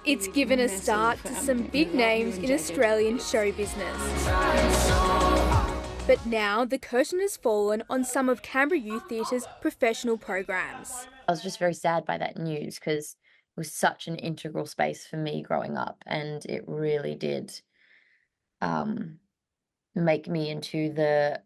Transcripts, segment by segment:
It's given a start to some big names in Australian show business. But now the curtain has fallen on some of Canberra Youth Theatre's professional programs. I was just very sad by that news because it was such an integral space for me growing up, and it really did make me into the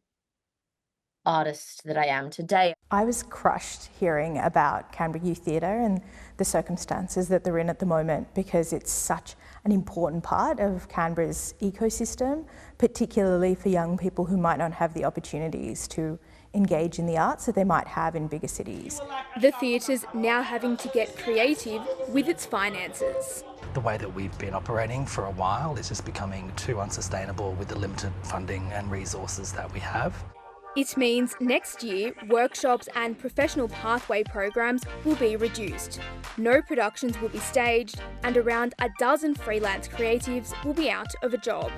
artist that I am today. I was crushed hearing about Canberra Youth Theatre and the circumstances that they're in at the moment, because it's such an important part of Canberra's ecosystem, particularly for young people who might not have the opportunities to engage in the arts that they might have in bigger cities. The theatre's now having to get creative with its finances. The way that we've been operating for a while is just becoming too unsustainable with the limited funding and resources that we have. It means next year, workshops and professional pathway programs will be reduced. No productions will be staged, and around a dozen freelance creatives will be out of a job.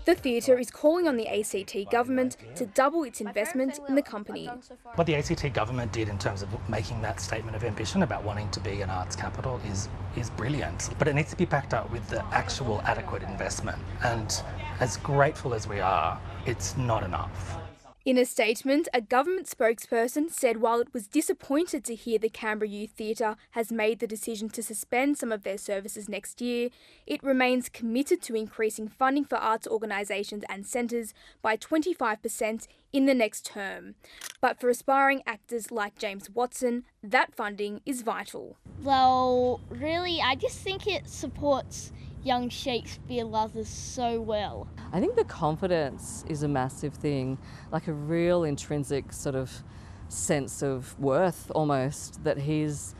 The theatre is calling on the ACT government to double its investment in the company. What the ACT government did in terms of making that statement of ambition about wanting to be an arts capital is brilliant, but it needs to be backed up with the actual adequate investment. And as grateful as we are, it's not enough. In a statement, a government spokesperson said while it was disappointed to hear the Canberra Youth Theatre has made the decision to suspend some of their services next year, it remains committed to increasing funding for arts organisations and centres by 25% in the next term. But for aspiring actors like James Watson, that funding is vital. Well, really, I just think it supports young Shakespeare lovers so well. I think the confidence is a massive thing, like a real intrinsic sort of sense of worth almost, that his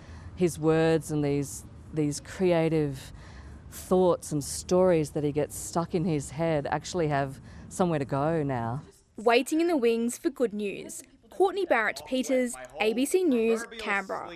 words and these creative thoughts and stories that he gets stuck in his head actually have somewhere to go now. Waiting in the wings for good news. Courtney Barrett Peters, ABC News, Canberra.